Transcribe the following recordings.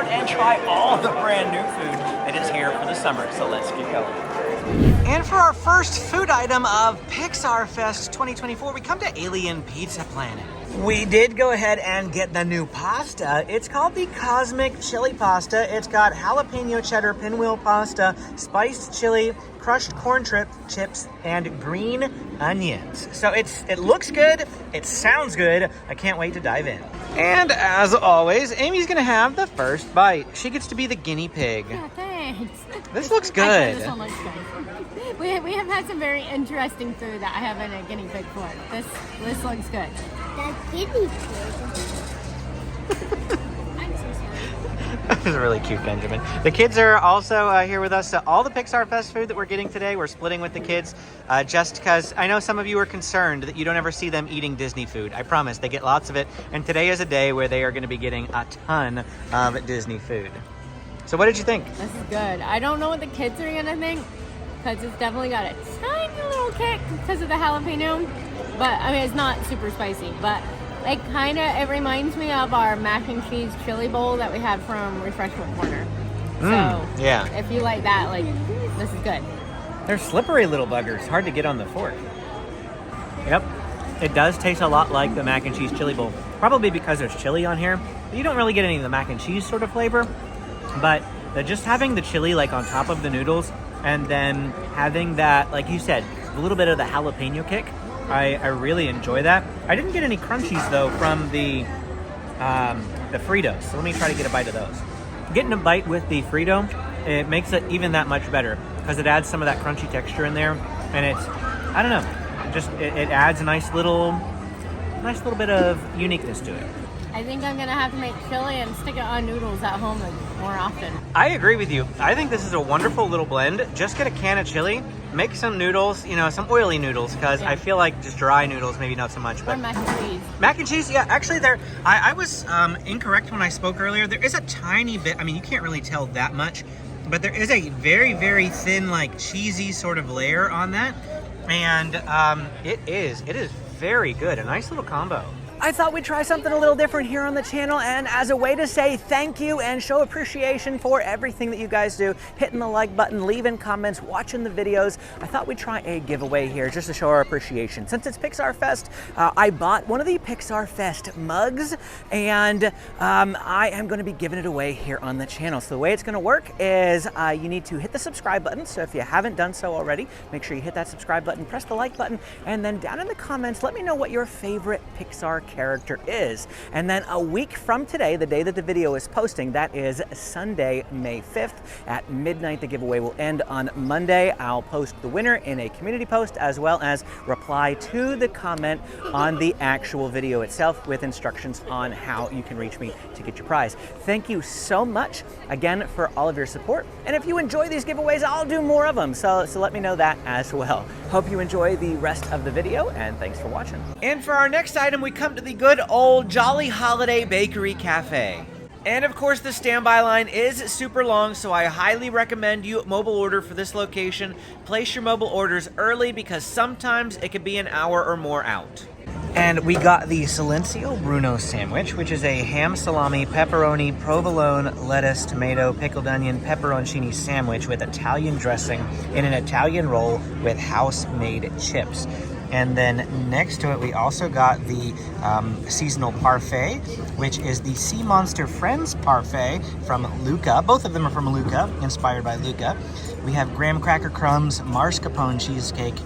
and try all the brand new food that is here for the summer. So let's get going. And for our first food item of Pixar Fest 2024, we come to Alien Pizza Planet. We did go ahead and get the new pasta. It's called the Cosmic Chili Pasta. It's got jalapeno cheddar pinwheel pasta, spiced chili, crushed corn chips, and green onions. So it looks good, it sounds good. I can't wait to dive in. And as always, Amy's gonna have the first bite. She gets to be the guinea pig. Yeah, thanks. This looks good. Actually, this one looks good. We have had some very interesting food that I haven't a guinea pig for. This looks good. The guinea pig. I'm so sorry. That was really cute, Benjamin. The kids are also here with us. All the Pixar Fest food that we're getting today, we're splitting with the kids just because I know some of you are concerned that you don't ever see them eating Disney food. I promise, they get lots of it. And today is a day where they are going to be getting a ton of Disney food. So what did you think? This is good. I don't know what the kids are going to think because it's definitely got a tiny little kick because of the jalapeno. But, I mean, it's not super spicy, but it reminds me of our mac and cheese chili bowl that we had from Refreshment Corner. So, yeah. If you like that, this is good. They're slippery little buggers. Hard to get on the fork. Yep. It does taste a lot like the mac and cheese chili bowl. Probably because there's chili on here. You don't really get any of the mac and cheese sort of flavor. But just having the chili on top of the noodles and then having that, like you said, a little bit of the jalapeno kick. I really enjoy that. I didn't get any crunchies though from the Fritos. So let me try to get a bite of those. Getting a bite with the Frito, it makes it even that much better because it adds some of that crunchy texture in there, and it's, I don't know, it adds a nice little bit of uniqueness to it. I think I'm going to have to make chili and stick it on noodles at home more often. I agree with you. I think this is a wonderful little blend. Just get a can of chili, make some noodles, some oily noodles, because I feel like just dry noodles, maybe not so much. But or mac and cheese. Mac and cheese, yeah. Actually, I was incorrect when I spoke earlier. There is a tiny bit, I mean, you can't really tell that much, but there is a very, very thin, cheesy sort of layer on that. And it is very good. A nice little combo. I thought we'd try something a little different here on the channel, and as a way to say thank you and show appreciation for everything that you guys do, hitting the like button, leaving comments, watching the videos, I thought we'd try a giveaway here just to show our appreciation. Since it's Pixar Fest, I bought one of the Pixar Fest mugs, and I am going to be giving it away here on the channel. So the way it's going to work is you need to hit the subscribe button. So if you haven't done so already, make sure you hit that subscribe button, press the like button, and then down in the comments, let me know what your favorite Pixar character is. And then a week from today, the day that the video is posting, that is Sunday, May 5th at midnight. The giveaway will end on Monday. I'll post the winner in a community post as well as reply to the comment on the actual video itself with instructions on how you can reach me to get your prize. Thank you so much again for all of your support. And if you enjoy these giveaways, I'll do more of them. So let me know that as well. Hope you enjoy the rest of the video, and thanks for watching. And for our next item, we come to the good old Jolly Holiday Bakery Cafe. And of course, the standby line is super long, so I highly recommend you mobile order for this location. Place your mobile orders early because sometimes it could be an hour or more out. And we got the Silenzio Bruno sandwich, which is a ham salami, pepperoni, provolone, lettuce, tomato, pickled onion, pepperoncini sandwich with Italian dressing in an Italian roll with house-made chips. And then next to it, we also got the seasonal Parfait, which is the Sea Monster Friends Parfait from Luca. Both of them are from Luca, inspired by Luca. We have graham cracker crumbs, mascarpone cheesecake,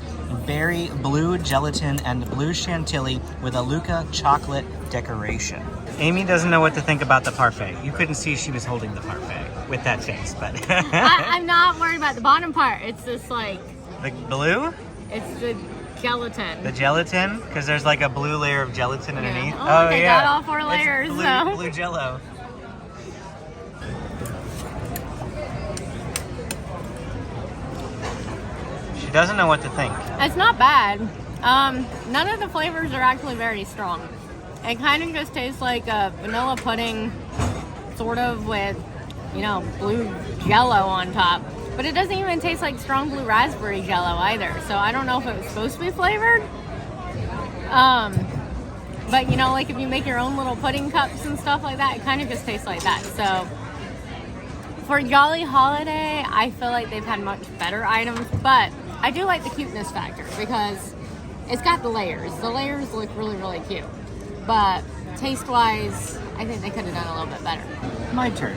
berry blue gelatin, and blue chantilly with a Luca chocolate decoration. Amy doesn't know what to think about the Parfait. You couldn't see she was holding the Parfait with that face, but... I'm not worried about the bottom part. It's just The blue? It's the gelatin. The gelatin? Because there's a blue layer of gelatin underneath. Oh, they got all 4 layers. It's blue jello. She doesn't know what to think. It's not bad. None of the flavors are actually very strong. It kind of just tastes like a vanilla pudding, sort of with, blue jello on top. But it doesn't even taste like strong blue raspberry jello either. So I don't know if it was supposed to be flavored. But if you make your own little pudding cups and stuff like that, it kind of just tastes like that. So For Jolly Holiday, I feel like they've had much better items, but I do like the cuteness factor because it's got the layers. The layers look really, really cute. But taste-wise, I think they could have done a little bit better. My turn.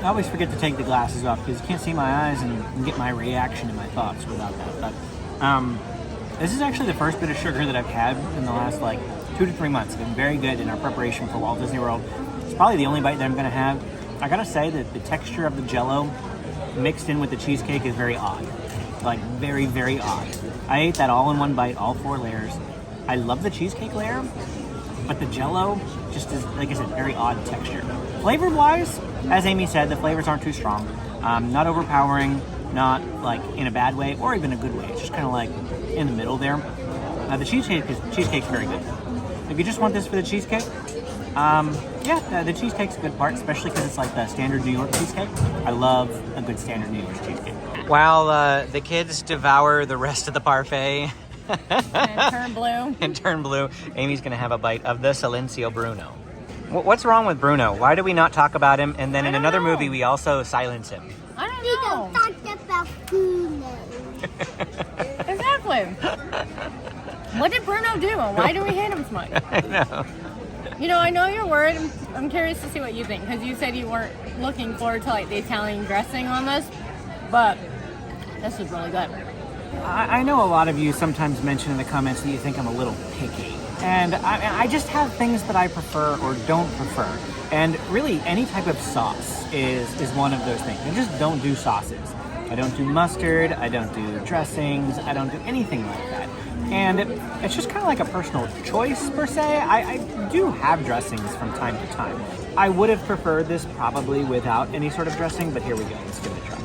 I always forget to take the glasses off because you can't see my eyes and get my reaction and my thoughts without that. But this is actually the first bit of sugar that I've had in the last like 2 to 3 months. It's been very good in our preparation for Walt Disney World. It's probably the only bite that I'm going to have. I gotta say that the texture of the Jell-O mixed in with the cheesecake is very odd. Like very, very odd. I ate that all in one bite, all 4 layers. I love the cheesecake layer, but the Jell-O just is, like I said, very odd texture. Flavor-wise, as Amy said, the flavors aren't too strong. Not overpowering, not like in a bad way or even a good way. It's just kind of like in the middle there. The cheesecake's very good. If you just want this for the cheesecake, the cheesecake's a good part, especially because it's like the standard New York cheesecake. I love a good standard New York cheesecake. While the kids devour the rest of the parfait And turn blue, Amy's going to have a bite of the Silenzio Bruno. What's wrong with Bruno? Why do we not talk about him? And then in another movie, we also silence him. I don't We know. don't talk about Bruno. Exactly. What did Bruno do? And why do we hate him so much? I know. You know, I know you're worried. I'm curious to see what you think because you said you weren't looking forward to like the Italian dressing on this, but this was really good. I know a lot of you sometimes mention in the comments that you think I'm a little picky. And I just have things that I prefer or don't prefer. And really, any type of sauce is one of those things. I just don't do sauces. I don't do mustard, I don't do dressings, I don't do anything like that. And it's just kind of like a personal choice, per se. I do have dressings from time to time. I would have preferred this probably without any sort of dressing, but here we go. Let's give it a try.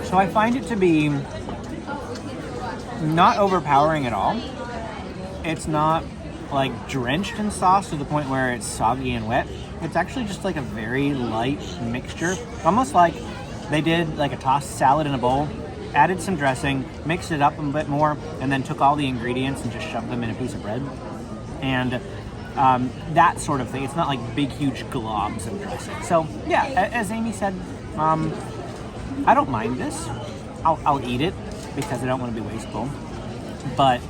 So I find it to be not overpowering at all. It's not like drenched in sauce to the point where it's soggy and wet. It's actually just like a very light mixture. Almost like they did like a tossed salad in a bowl, added some dressing, mixed it up a bit more, and then took all the ingredients and just shoved them in a piece of bread. And that sort of thing. It's not like big, huge globs of dressing. So yeah, as Amy said, I don't mind this. I'll eat it because I don't want to be wasteful. But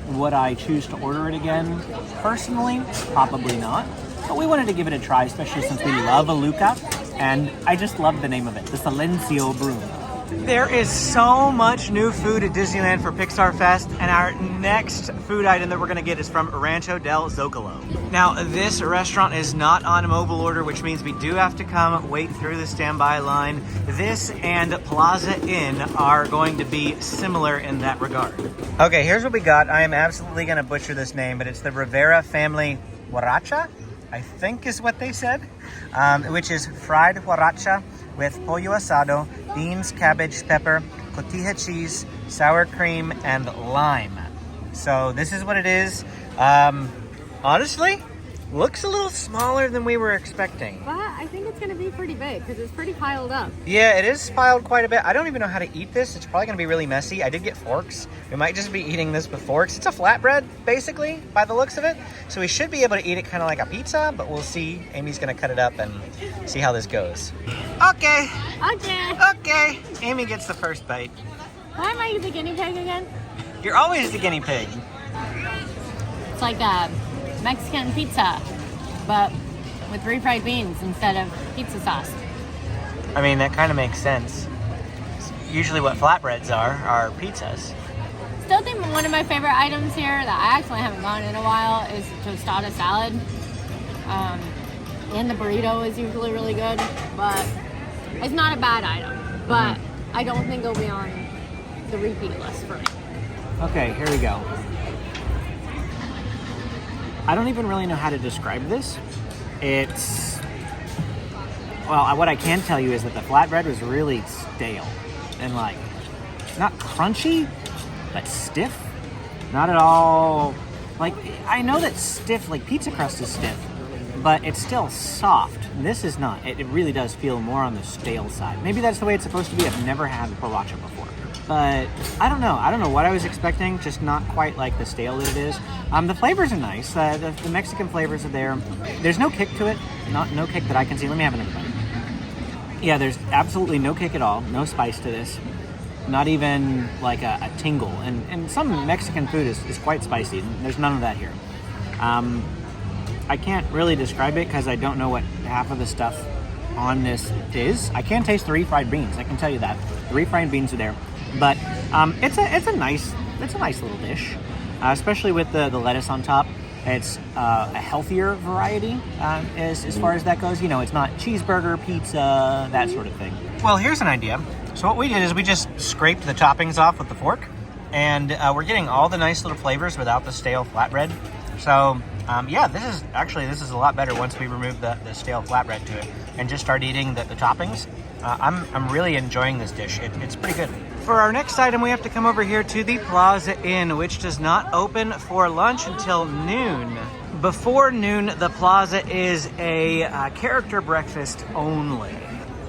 would I choose to order it again? Personally, probably not. But we wanted to give it a try, especially since we love a Luca. And I just love the name of it, the Silenzio Bruno. There is so much new food at Disneyland for Pixar Fest, and our next food item that we're going to get is from Rancho del Zocalo. Now, this restaurant is not on a mobile order, which means we do have to come wait through the standby line. This and Plaza Inn are going to be similar in that regard. Okay, here's what we got. I am absolutely going to butcher this name, but it's the Rivera family Huarache, I think is what they said, which is fried huarache with pollo asado, beans, cabbage, pepper, cotija cheese, sour cream, and lime. So this is what it is. Honestly, looks a little smaller than we were expecting. But I think it's going to be pretty big because it's pretty piled up. Yeah, it is piled quite a bit. I don't even know how to eat this. It's probably going to be really messy. I did get forks. We might just be eating this with forks. It's a flatbread, basically, by the looks of it. So we should be able to eat it kind of like a pizza, but we'll see. Amy's going to cut it up and see how this goes. Okay. Okay. Amy gets the first bite. Why am I the guinea pig again? You're always the guinea pig. It's like a Mexican pizza, but with refried beans instead of pizza sauce. I mean, that kind of makes sense. Usually what flatbreads are pizzas. Still think one of my favorite items here that I actually haven't gone in a while is tostada salad. And the burrito is usually really good, but it's not a bad item. But I don't think it'll be on the repeat list for me. Okay, here we go. I don't even really know how to describe this. It's, well, what I can tell you is that the flatbread was really stale and like, not crunchy, but stiff. Not at all, like, I know that stiff, like pizza crust is stiff, but it's still soft. This is not. It really does feel more on the stale side. Maybe that's the way it's supposed to be. I've never had Huarache before. but I don't know. I don't know what I was expecting, just not quite like the stale that it is. The flavors are nice. The Mexican flavors are there. There's no kick to it. No kick that I can see. Let me have another bite. Yeah, there's absolutely no kick at all. No spice to this. Not even like a tingle. And some Mexican food is quite spicy. There's none of that here. I can't really describe it because I don't know what half of the stuff on this is. I can taste the refried beans. I can tell you that. The refried beans are there. But it's a nice little dish, especially with the lettuce on top. It's a healthier variety as far as that goes. You know, it's not cheeseburger, pizza, that sort of thing. Well, here's an idea. So what we did is we just scraped the toppings off with the fork, and we're getting all the nice little flavors without the stale flatbread. So yeah, this is a lot better once we remove the stale flatbread to it and just start eating the toppings. I'm really enjoying this dish. It's pretty good. For our next item, we have to come over here to the Plaza Inn, which does not open for lunch until noon. Before noon, the Plaza is a character breakfast only.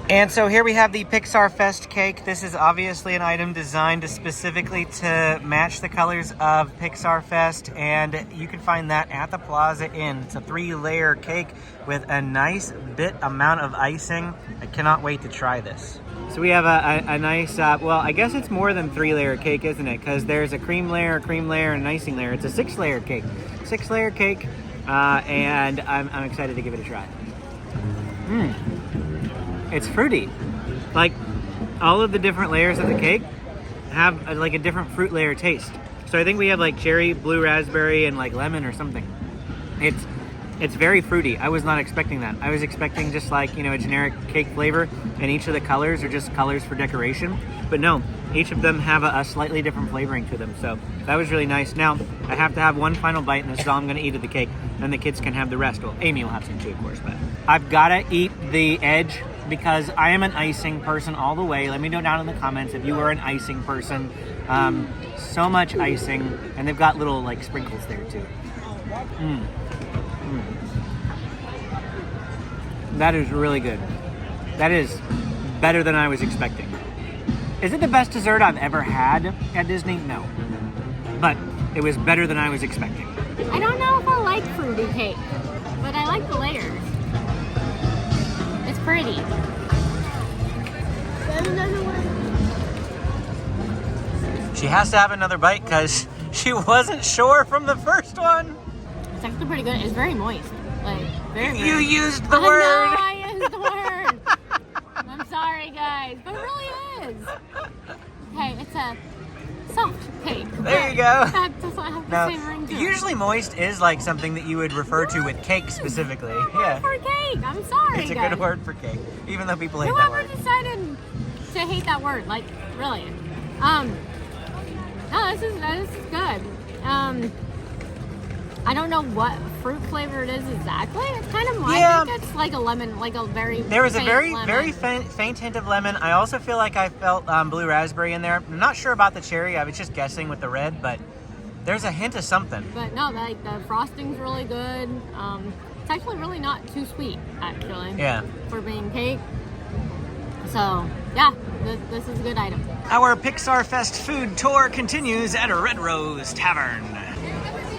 And so here we have the Pixar Fest cake. This is obviously an item designed specifically to match the colors of Pixar Fest, and you can find that at the Plaza Inn. It's a 3-layer cake with a nice bit amount of icing. I cannot wait to try this. So we have a nice, well, I guess it's more than 3-layer cake, isn't it? Because there's a cream layer, and an icing layer. It's a 6-layer cake. 6-layer cake, and I'm excited to give it a try. It's fruity. Like, all of the different layers of the cake have like a different fruit layer taste. So I think we have like cherry, blue raspberry, and like lemon or something. It's very fruity. I was not expecting that. I was expecting just like, you know, a generic cake flavor, and each of the colors are just colors for decoration. But no, each of them have a slightly different flavoring to them. So that was really nice. Now, I have to have one final bite, and this is all I'm going to eat of the cake. And the kids can have the rest. Well, Amy will have some too, of course. But I've got to eat the edge because I am an icing person all the way. Let me know down in the comments if you are an icing person. So much icing. And they've got little like sprinkles there too. That is really good. That is better than I was expecting. Is it the best dessert I've ever had at Disney? No. But it was better than I was expecting. I don't know if I like fruity cake, but I like the layers. It's pretty. She has to have another bite because she wasn't sure from the first one. It's actually pretty good. It's very moist. Like, very You moist. used the word. I used the word. I'm sorry, guys, but it really is. Hey, it's a soft cake. There you go. That doesn't have the same ring to it. Usually moist is like something that you would refer to with cake specifically. Yeah. For cake. I'm sorry, It's a guys. good word for cake, even though people hate that Whoever word. decided to hate that word, like, really. No, this is good. I don't know what fruit flavor it is exactly. It's kind of I think it's like a lemon, like a very There was a faint very, lemon. very faint hint of lemon. I also feel like I felt blue raspberry in there. I'm not sure about the cherry. I was just guessing with the red, but there's a hint of something. But no, like the frosting's really good. It's actually really not too sweet, actually. Yeah. For being cake. So yeah, this is a good item. Our Pixar Fest food tour continues at Red Rose Tavern.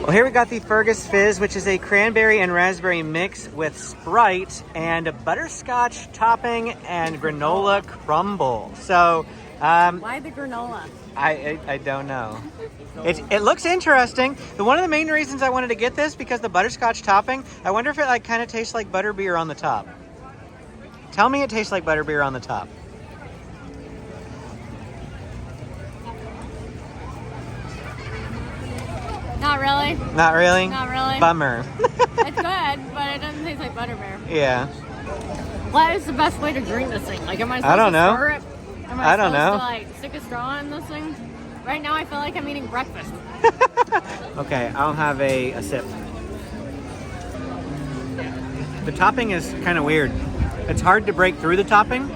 Well, here we got the Fergus Fizz, which is a cranberry and raspberry mix with Sprite and a butterscotch topping and granola crumble. So, Why the granola? I don't know. It looks interesting. One of the main reasons I wanted to get this because the butterscotch topping. I wonder if it like kind of tastes like butterbeer on the top. Tell me it tastes like butterbeer on the top. Not really. Not really? Not really. Bummer. It's good, but it doesn't taste like butterbeer. Yeah. What is the best way to drink this thing? Like, am I supposed I don't to know. stir it? Am I don't know. To, like, stick a straw in this thing? Right now, I feel like I'm eating breakfast. Okay, I'll have a sip. The topping is kind of weird. It's hard to break through the topping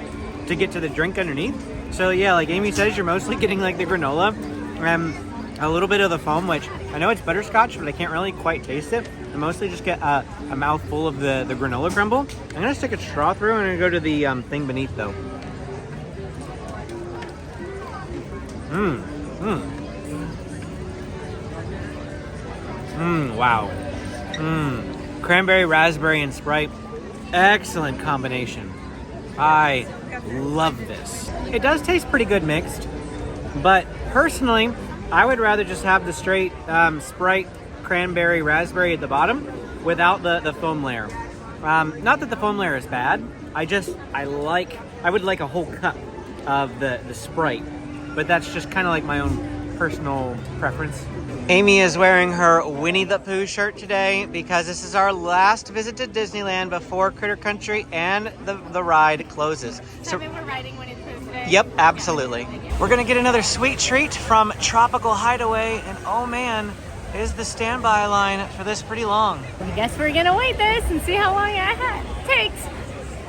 to get to the drink underneath. So yeah, like Amy says, you're mostly getting like the granola and a little bit of the foam, which I know it's butterscotch, but I can't really quite taste it. I mostly just get a mouthful of the granola crumble. I'm gonna stick a straw through and I'm gonna go to the thing beneath though. Wow. Cranberry, raspberry, and Sprite. Excellent combination. I love this. It does taste pretty good mixed, but personally, I would rather just have the straight Sprite, cranberry, raspberry at the bottom without the foam layer. Not that the foam layer is bad. I would like a whole cup of the Sprite, but that's just kind of like my own personal preference. Amy is wearing her Winnie the Pooh shirt today because this is our last visit to Disneyland before Critter Country and the ride closes. So we're riding Winnie the Pooh today? Yep, absolutely. Yeah. We're gonna get another sweet treat from Tropical Hideaway, and oh man, is the standby line for this pretty long. I guess we're gonna wait this and see how long it takes.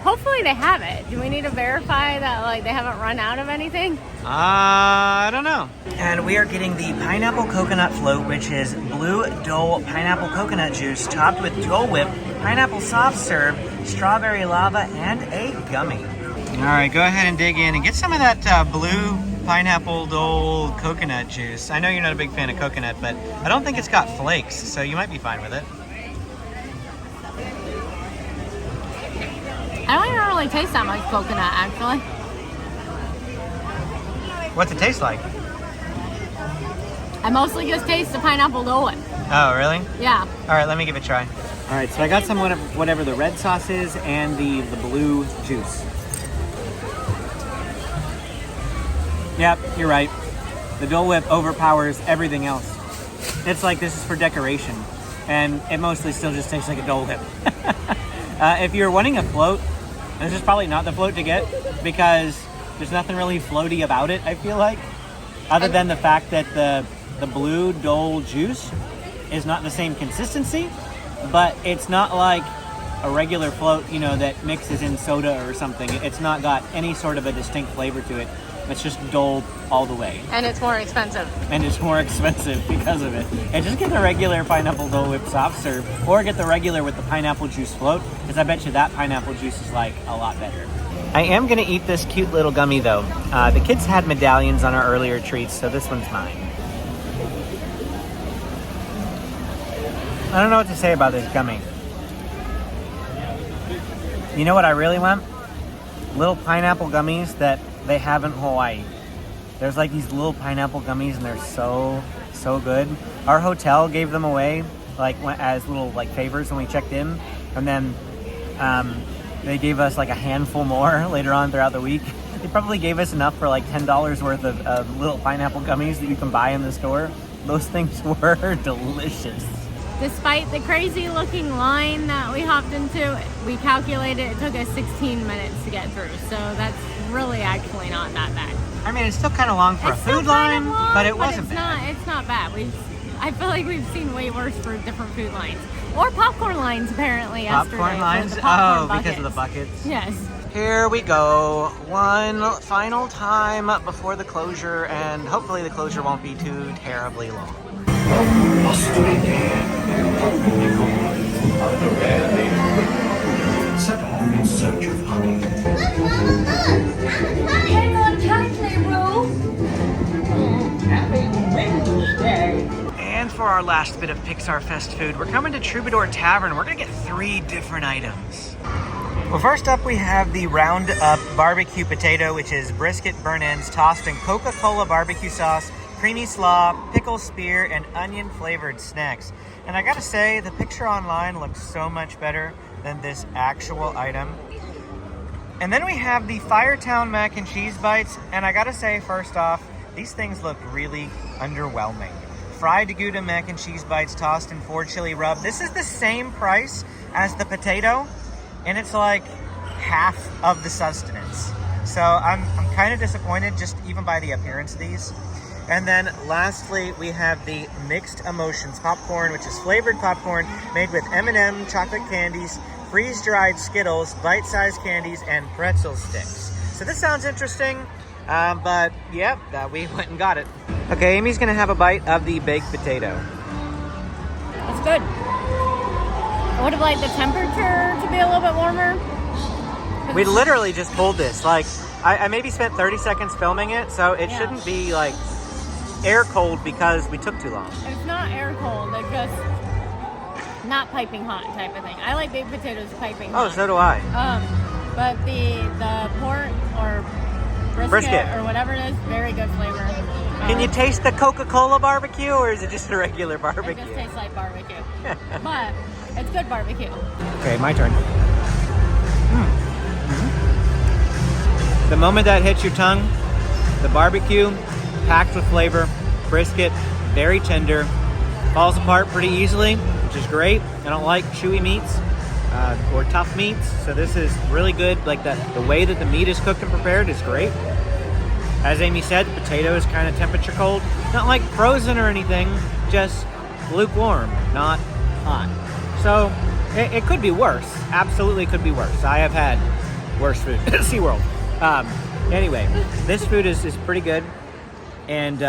Hopefully they have it. Do we need to verify that like they haven't run out of anything? I don't know. And we are getting the pineapple coconut float, which is blue Dole pineapple coconut juice topped with Dole Whip, pineapple soft serve, strawberry lava, and a gummy. All right, go ahead and dig in and get some of that blue pineapple Dole coconut juice. I know you're not a big fan of coconut, but I don't think it's got flakes, so you might be fine with it. I don't even really taste that much coconut, actually. What's it taste like? I mostly just taste the pineapple Dole Whip. Oh, really? Yeah. All right, let me give it a try. All right, so I got some whatever the red sauce is and the blue juice. Yep, you're right. The Dole Whip overpowers everything else. It's like this is for decoration, and it mostly still just tastes like a Dole Whip. If you're wanting a float, this is probably not the float to get because there's nothing really floaty about it, I feel like, other than the fact that the blue Dole juice is not the same consistency, but it's not like a regular float, you know, that mixes in soda or something. It's not got any sort of a distinct flavor to it. It's just Dole all the way. And it's more expensive. And it's more expensive because of it. And just get the regular pineapple Dole Whip soft serve, or get the regular with the pineapple juice float, because I bet you that pineapple juice is like a lot better. I am gonna eat this cute little gummy though. The kids had medallions on our earlier treats, so this one's mine. I don't know what to say about this gummy. You know what I really want? Little pineapple gummies that they have in Hawaii. There's like these little pineapple gummies and they're so good. Our hotel gave them away like as little like favors when we checked in, and then they gave us like a handful more later on throughout the week. They probably gave us enough for like $10 worth of little pineapple gummies that you can buy in the store. Those things were delicious. Despite the crazy looking line that we hopped into, we calculated it took us 16 minutes to get through. So that's really actually not that bad. I mean, it's still kind of long for a food line, but it wasn't bad. It's not bad. I feel like we've seen way worse for different food lines. Or popcorn lines, apparently, yesterday. Popcorn lines? Because of the buckets? Yes. Here we go. One final time before the closure, and hopefully the closure won't be too terribly long. Set off in search of honey. Hang on tightly, Roo. Happy Wednesday. And for our last bit of Pixar Fest food, we're coming to Troubadour Tavern. We're gonna get 3 different items. Well, first up we have the Roundup BBQ Potato, which is brisket burn ends tossed in Coca-Cola barbecue sauce, creamy slaw, pickle spear, and onion flavored snacks. And I gotta say, the picture online looks so much better than this actual item. And then we have the Firetown mac and cheese bites, and I gotta say, first off, these things look really underwhelming. Fried Gouda mac and cheese bites tossed in 4 chili rub. This is the same price as the potato, and it's like half of the sustenance. So I'm kind of disappointed just even by the appearance of these. And then lastly, we have the Mixed Emotions popcorn, which is flavored popcorn made with M&M chocolate candies, freeze-dried Skittles, bite-sized candies, and pretzel sticks. So this sounds interesting, but yep, we went and got it. Okay, Amy's gonna have a bite of the baked potato. It's good. I would have liked the temperature to be a little bit warmer. We literally just pulled this. Like, I maybe spent 30 seconds filming it, so it shouldn't be like air cold because we took too long. It's not air cold. It's just not piping hot type of thing. I like baked potatoes piping hot. Oh, so do I. But the pork or brisket or whatever it is, very good flavor. Can you taste the Coca-Cola barbecue, or is it just a regular It barbecue? just tastes like barbecue. But it's good barbecue. Okay, my turn. The moment that hits your tongue, the barbecue, packed with flavor, brisket, very tender, falls apart pretty easily, which is great. I don't like chewy meats or tough meats, so this is really good. Like the way that the meat is cooked and prepared is great. As Amy said, the potato is kind of temperature cold. Not like frozen or anything, just lukewarm, not hot. So it could be worse. Absolutely could be worse. I have had worse food at SeaWorld. Anyway, this food is pretty good. And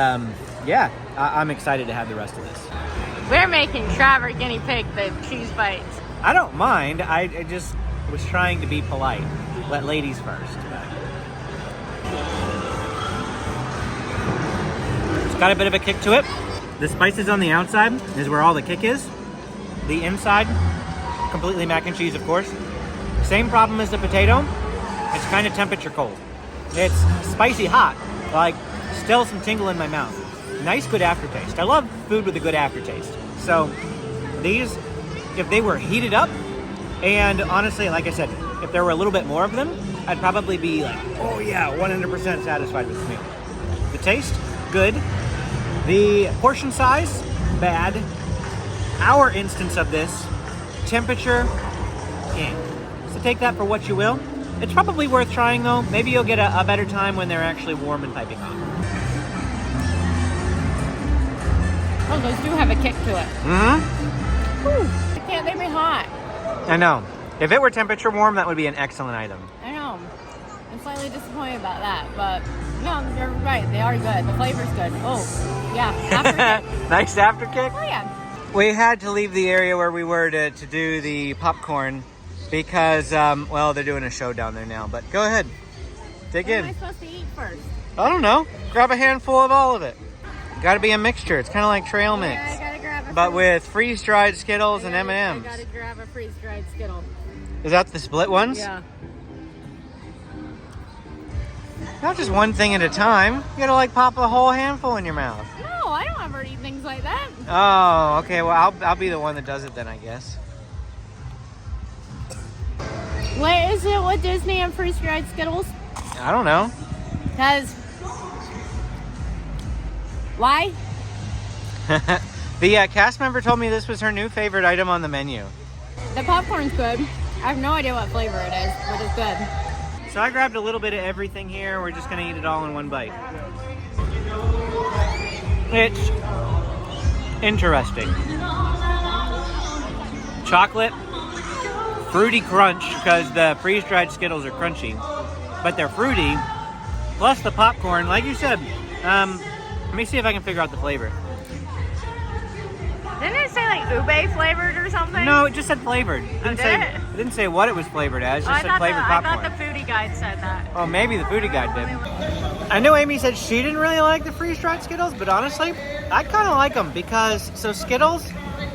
yeah, I'm excited to have the rest of this. We're making Trevor guinea pig the cheese bites. I don't mind. I just was trying to be polite. Let ladies first. It's got a bit of a kick to it. The spices on the outside is where all the kick is. The inside, completely mac and cheese, of course. Same problem as the potato. It's kind of temperature cold. It's spicy hot, like still some tingle in my mouth. Nice, good aftertaste. I love food with a good aftertaste. So these, if they were heated up, and honestly, like I said, if there were a little bit more of them, I'd probably be like, oh yeah, 100% satisfied with this meal. The taste, good. The portion size, bad. Our instance of this, temperature, so take that for what you will. It's probably worth trying though. Maybe you'll get a better time when they're actually warm and piping hot. Oh, those do have a kick to it. Mm-hmm. Can't they be hot? I know. If it were temperature warm, that would be an excellent item. I know. I'm slightly disappointed about that, but no, you're right. They are good. The flavor's good. Oh, yeah. Afterkick. Nice after kick. Oh, yeah. We had to leave the area where we were to do the popcorn because, well, they're doing a show down there now. But go ahead. Dig What in. am I supposed to eat first? I don't know. Grab a handful of all of it. Got to be a mixture. It's kind of like trail mix. Yeah, I gotta grab a But with freeze-dried Skittles and I M&Ms. gotta grab a freeze-dried Skittle. Is that the split ones? Yeah. Not just one thing at a time. You gotta like pop a whole handful in your mouth. No, I don't ever eat things like that. Oh, okay. Well, I'll be the one that does it then, I guess. What is it with Disney and freeze-dried Skittles? I don't know. Because... why? The cast member told me this was her new favorite item on the menu. The popcorn's good. I have no idea what flavor it is, but it's good. So I grabbed a little bit of everything here. We're just gonna eat it all in one bite. It's interesting. Chocolate, fruity crunch, because the freeze-dried Skittles are crunchy, but they're fruity, plus the popcorn, like you said. Let me see if I can figure out the flavor. Didn't it say like ube flavored or something? No, it just said flavored. Did It didn't say what it was flavored as. It just said flavored I popcorn. thought the foodie guide said that. Oh, maybe the foodie guide did. I know Amy said she didn't really like the freeze-dried Skittles, but honestly, I kind of like them because, so Skittles,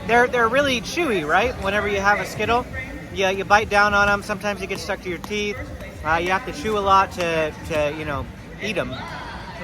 they're really chewy, right? Whenever you have a Skittle, you bite down on them. Sometimes they get stuck to your teeth. You have to chew a lot to eat them.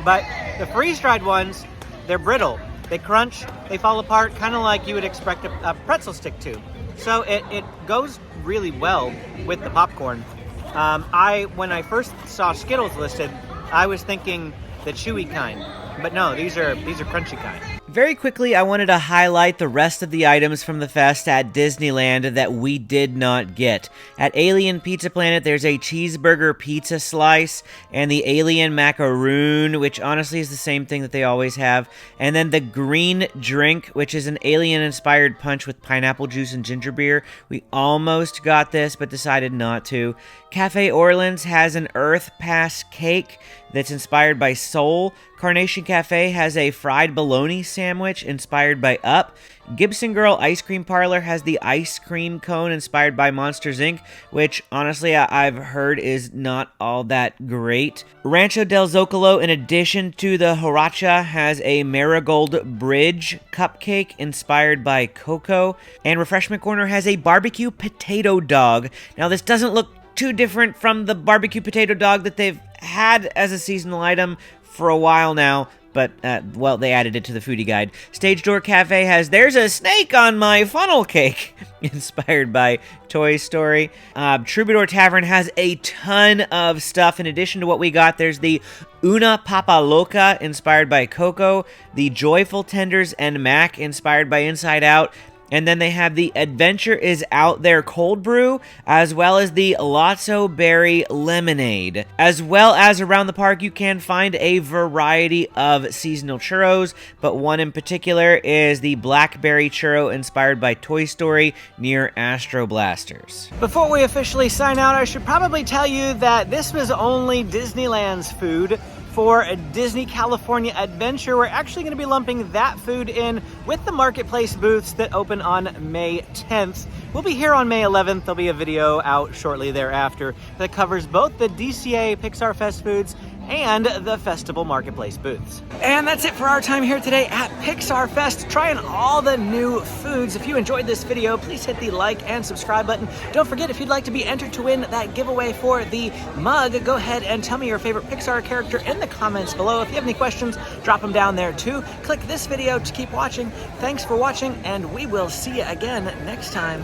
But the freeze-dried ones, they're brittle. They crunch, they fall apart, kind of like you would expect a pretzel stick to. So it goes really well with the popcorn. When I first saw Skittles listed, I was thinking the chewy kind. But no, these are crunchy kind. Very quickly, I wanted to highlight the rest of the items from the fest at Disneyland that we did not get. At Alien Pizza Planet, there's a cheeseburger pizza slice and the Alien Macaroon, which honestly is the same thing that they always have. And then the green drink, which is an alien-inspired punch with pineapple juice and ginger beer. We almost got this, but decided not to. Cafe Orleans has an Earth Pass cake. that's inspired by Soul. Carnation Cafe has a fried bologna sandwich inspired by Up. Gibson Girl Ice Cream Parlor has the ice cream cone inspired by Monsters Inc., which honestly I've heard is not all that great. Rancho del Zocalo, in addition to the Huarache, has a Marigold Bridge cupcake inspired by Cocoa. And Refreshment Corner has a barbecue potato dog. Now this doesn't look too different from the barbecue potato dog that they've had as a seasonal item for a while now, but, well, they added it to the foodie guide. Stage Door Cafe has There's a Snake on My Funnel Cake, inspired by Toy Story. Troubadour Tavern has a ton of stuff. In addition to what we got, there's the Una Papa Loca, inspired by Coco, the Joyful Tenders and Mac, inspired by Inside Out, and then they have the Adventure is Out There Cold Brew, as well as the Lotso Berry Lemonade. As well as around the park, you can find a variety of seasonal churros, but one in particular is the Blackberry Churro inspired by Toy Story near Astro Blasters. Before we officially sign out, I should probably tell you that this was only Disneyland's food. For a Disney California Adventure, we're actually going to be lumping that food in with the marketplace booths that open on May 10th. We'll be here on May 11th. There'll be a video out shortly thereafter that covers both the DCA Pixar Fest foods and the festival marketplace booths. And that's it for our time here today at Pixar Fest, trying all the new foods. If you enjoyed this video, please hit the like and subscribe button. Don't forget, if you'd like to be entered to win that giveaway for the mug, go ahead and tell me your favorite Pixar character in the comments below. If you have any questions, drop them down there too. Click this video to keep watching. Thanks for watching, and we will see you again next time.